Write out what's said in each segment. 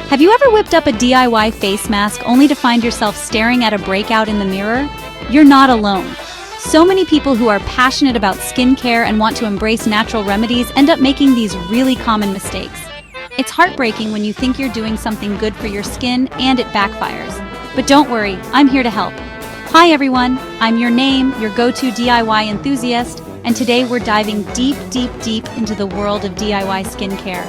Have you ever whipped up a DIY face mask only to find yourself staring at a breakout in the mirror? You're not alone. So many people who are passionate about skincare and want to embrace natural remedies end up making these really common mistakes. It's heartbreaking when you think you're doing something good for your skin and it backfires. But don't worry, I'm here to help. Hi everyone, I'm your go-to DIY enthusiast, and today we're diving deep into the world of DIY skincare.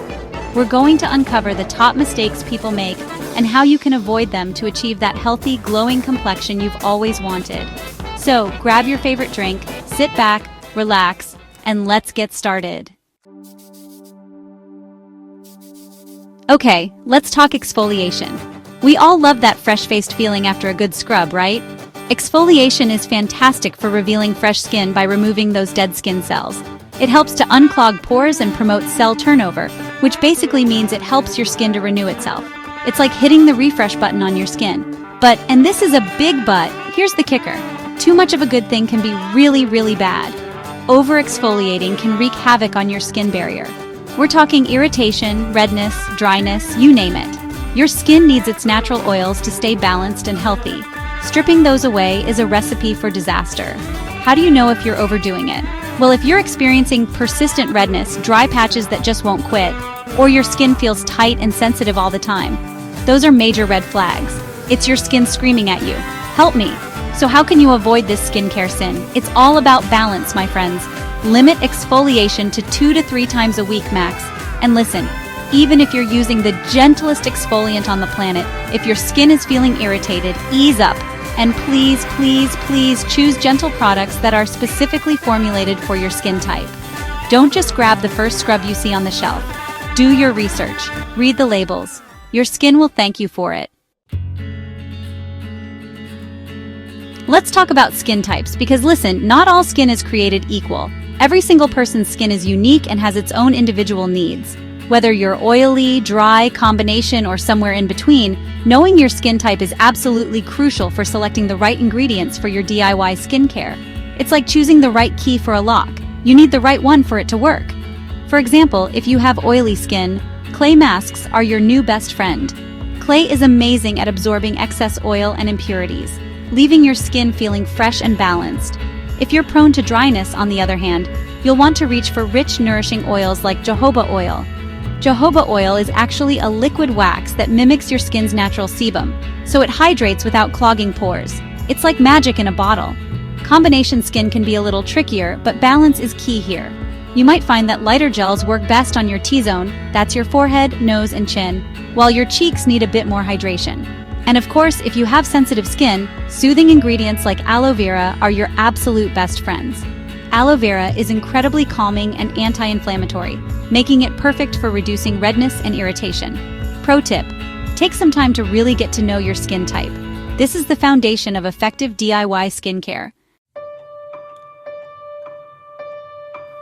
We're going to uncover the top mistakes people make and how you can avoid them to achieve that healthy, glowing complexion you've always wanted. So, grab your favorite drink, sit back, relax, and let's get started. Okay, let's talk exfoliation. We all love that fresh-faced feeling after a good scrub, right? Exfoliation is fantastic for revealing fresh skin by removing those dead skin cells. It helps to unclog pores and promote cell turnover, which basically means it helps your skin to renew itself. It's like hitting the refresh button on your skin. But, and this is a big but, here's the kicker. Too much of a good thing can be really bad. Over-exfoliating can wreak havoc on your skin barrier. We're talking irritation, redness, dryness, you name it. Your skin needs its natural oils to stay balanced and healthy. Stripping those away is a recipe for disaster. How do you know if you're overdoing it? Well, if you're experiencing persistent redness, dry patches that just won't quit, or your skin feels tight and sensitive all the time, those are major red flags. It's your skin screaming at you, "Help me!" So how can you avoid this skincare sin? It's all about balance, my friends. Limit exfoliation to 2 to 3 times a week max. And listen, even if you're using the gentlest exfoliant on the planet, if your skin is feeling irritated, ease up. And please choose gentle products that are specifically formulated for your skin type. Don't just grab the first scrub you see on the shelf. Do your research. Read the labels. Your skin will thank you for it. Let's talk about skin types, because listen, not all skin is created equal. Every single person's skin is unique and has its own individual needs. Whether you're oily, dry, combination, or somewhere in between, knowing your skin type is absolutely crucial for selecting the right ingredients for your DIY skincare. It's like choosing the right key for a lock. You need the right one for it to work. For example, if you have oily skin, clay masks are your new best friend. Clay is amazing at absorbing excess oil and impurities, leaving your skin feeling fresh and balanced. If you're prone to dryness, on the other hand, you'll want to reach for rich, nourishing oils like jojoba oil. Jojoba oil is actually a liquid wax that mimics your skin's natural sebum, so it hydrates without clogging pores. It's like magic in a bottle. Combination skin can be a little trickier, but balance is key here. You might find that lighter gels work best on your T-zone, that's your forehead, nose, and chin, while your cheeks need a bit more hydration. And of course, if you have sensitive skin, soothing ingredients like aloe vera are your absolute best friends. Aloe vera is incredibly calming and anti-inflammatory, making it perfect for reducing redness and irritation. Pro tip: take some time to really get to know your skin type. This is the foundation of effective DIY skincare.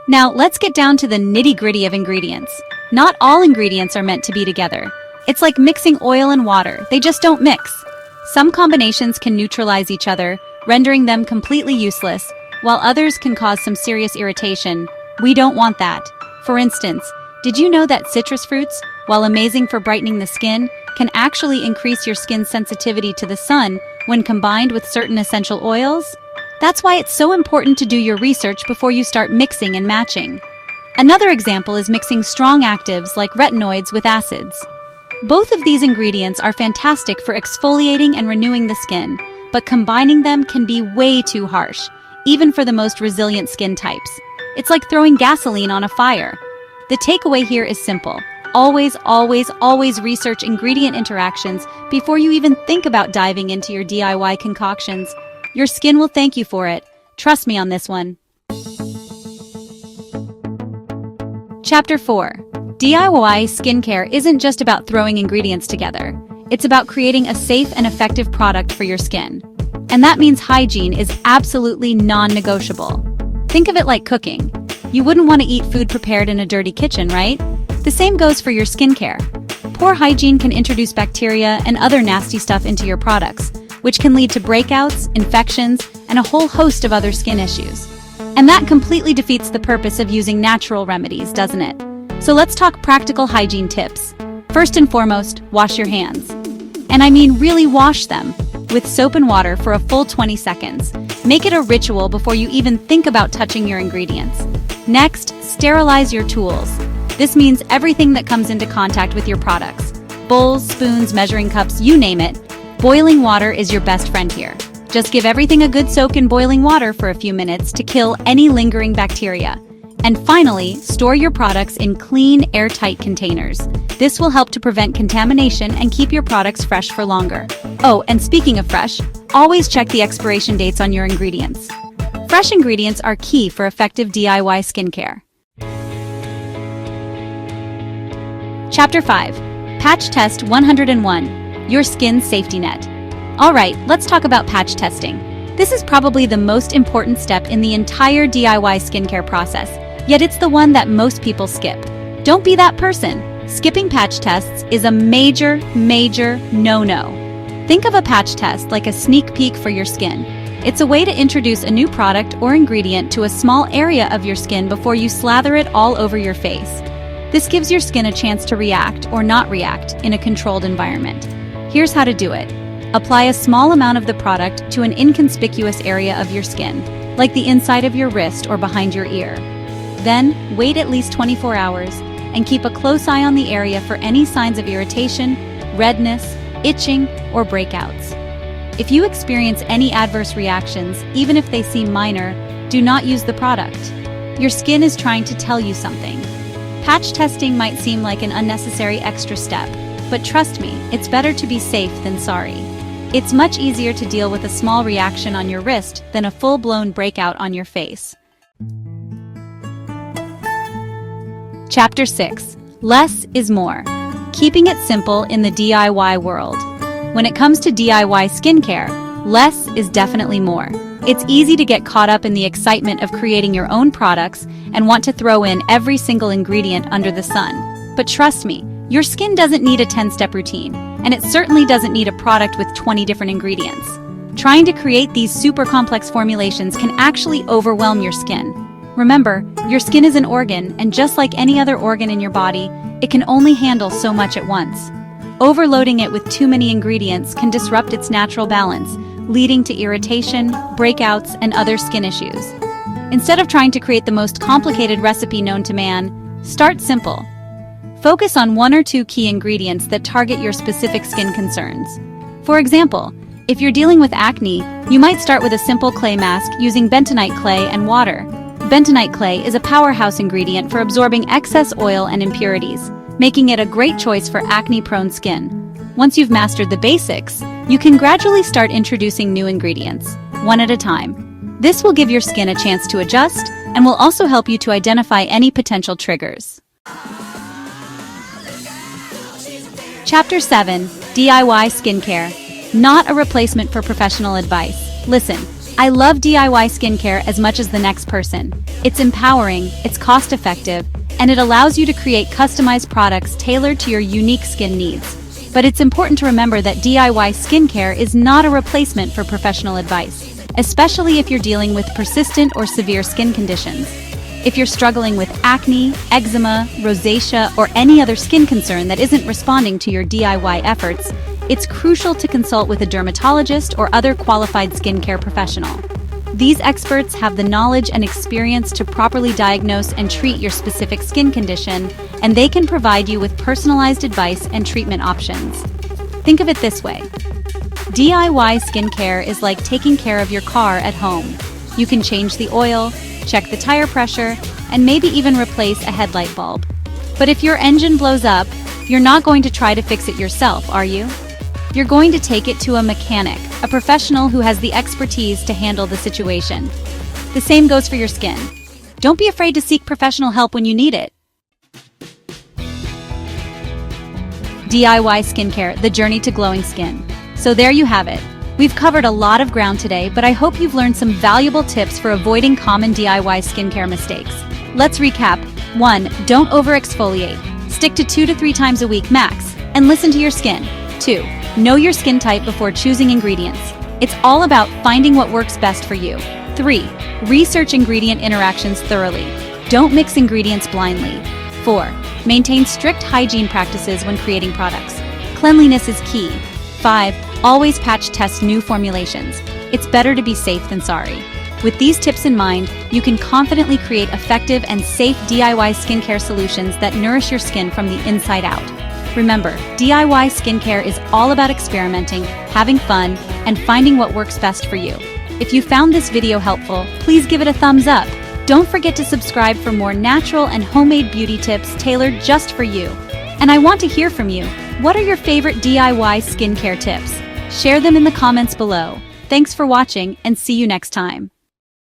Now, let's get down to the nitty-gritty of ingredients. Not all ingredients are meant to be together. It's like mixing oil and water, they just don't mix. Some combinations can neutralize each other, rendering them completely useless, while others can cause some serious irritation. We don't want that. For instance, did you know that citrus fruits, while amazing for brightening the skin, can actually increase your skin's sensitivity to the sun when combined with certain essential oils? That's why it's so important to do your research before you start mixing and matching. Another example is mixing strong actives like retinoids with acids. Both of these ingredients are fantastic for exfoliating and renewing the skin, but combining them can be way too harsh, even for the most resilient skin types. It's like throwing gasoline on a fire. The takeaway here is simple. Always research ingredient interactions before you even think about diving into your DIY concoctions. Your skin will thank you for it. Trust me on this one. Chapter 4. DIY skincare isn't just about throwing ingredients together. It's about creating a safe and effective product for your skin. And that means hygiene is absolutely non-negotiable. Think of it like cooking. You wouldn't want to eat food prepared in a dirty kitchen, right? The same goes for your skincare. Poor hygiene can introduce bacteria and other nasty stuff into your products, which can lead to breakouts, infections, and a whole host of other skin issues. And that completely defeats the purpose of using natural remedies, doesn't it? So let's talk practical hygiene tips. First and foremost, wash your hands. And I mean really wash them, with soap and water for a full 20 seconds. Make it a ritual before you even think about touching your ingredients. Next, sterilize your tools. This means everything that comes into contact with your products. Bowls, spoons, measuring cups, you name it. Boiling water is your best friend here. Just give everything a good soak in boiling water for a few minutes to kill any lingering bacteria. And finally, store your products in clean, airtight containers. This will help to prevent contamination and keep your products fresh for longer. Oh, and speaking of fresh, always check the expiration dates on your ingredients. Fresh ingredients are key for effective DIY skincare. Chapter 5. Patch Test 101. Your Skin's Safety Net. Alright, let's talk about patch testing. This is probably the most important step in the entire DIY skincare process, yet it's the one that most people skip. Don't be that person. Skipping patch tests is a major no-no. Think of a patch test like a sneak peek for your skin. It's a way to introduce a new product or ingredient to a small area of your skin before you slather it all over your face. This gives your skin a chance to react or not react in a controlled environment. Here's how to do it. Apply a small amount of the product to an inconspicuous area of your skin, like the inside of your wrist or behind your ear. Then, wait at least 24 hours and keep a close eye on the area for any signs of irritation, redness, itching, or breakouts. If you experience any adverse reactions, even if they seem minor, do not use the product. Your skin is trying to tell you something. Patch testing might seem like an unnecessary extra step, but trust me, it's better to be safe than sorry. It's much easier to deal with a small reaction on your wrist than a full-blown breakout on your face. Chapter 6. Less is more. Keeping it simple in the DIY world. When it comes to DIY skincare, less is definitely more. It's easy to get caught up in the excitement of creating your own products and want to throw in every single ingredient under the sun. But trust me, your skin doesn't need a 10-step routine, and it certainly doesn't need a product with 20 different ingredients. Trying to create these super complex formulations can actually overwhelm your skin. Remember, your skin is an organ, and just like any other organ in your body, it can only handle so much at once. Overloading it with too many ingredients can disrupt its natural balance, leading to irritation, breakouts, and other skin issues. Instead of trying to create the most complicated recipe known to man, start simple. Focus on 1 or 2 key ingredients that target your specific skin concerns. For example, if you're dealing with acne, you might start with a simple clay mask using bentonite clay and water. Bentonite clay is a powerhouse ingredient for absorbing excess oil and impurities, making it a great choice for acne-prone skin. Once you've mastered the basics, you can gradually start introducing new ingredients, one at a time. This will give your skin a chance to adjust and will also help you to identify any potential triggers. Chapter 7. DIY Skincare. Not a replacement for professional advice. Listen, I love DIY skincare as much as the next person. It's empowering, it's cost-effective, and it allows you to create customized products tailored to your unique skin needs. But it's important to remember that DIY skincare is not a replacement for professional advice, especially if you're dealing with persistent or severe skin conditions. If you're struggling with acne, eczema, rosacea, or any other skin concern that isn't responding to your DIY efforts, it's crucial to consult with a dermatologist or other qualified skincare professional. These experts have the knowledge and experience to properly diagnose and treat your specific skin condition, and they can provide you with personalized advice and treatment options. Think of it this way. DIY skincare is like taking care of your car at home. You can change the oil, check the tire pressure, and maybe even replace a headlight bulb. But if your engine blows up, you're not going to try to fix it yourself, are you? You're going to take it to a mechanic, a professional who has the expertise to handle the situation. The same goes for your skin. Don't be afraid to seek professional help when you need it. DIY skincare, the journey to glowing skin. So there you have it. We've covered a lot of ground today, but I hope you've learned some valuable tips for avoiding common DIY skincare mistakes. Let's recap. 1. Don't over-exfoliate. Stick to 2 to 3 times a week max, and listen to your skin. 2. Know your skin type before choosing ingredients. It's all about finding what works best for you. 3. Research ingredient interactions thoroughly. Don't mix ingredients blindly. 4. Maintain strict hygiene practices when creating products. Cleanliness is key. 5. Always patch test new formulations. It's better to be safe than sorry. With these tips in mind, you can confidently create effective and safe DIY skincare solutions that nourish your skin from the inside out. Remember, DIY skincare is all about experimenting, having fun, and finding what works best for you. If you found this video helpful, please give it a thumbs up. Don't forget to subscribe for more natural and homemade beauty tips tailored just for you. And I want to hear from you. What are your favorite DIY skincare tips? Share them in the comments below. Thanks for watching, and see you next time.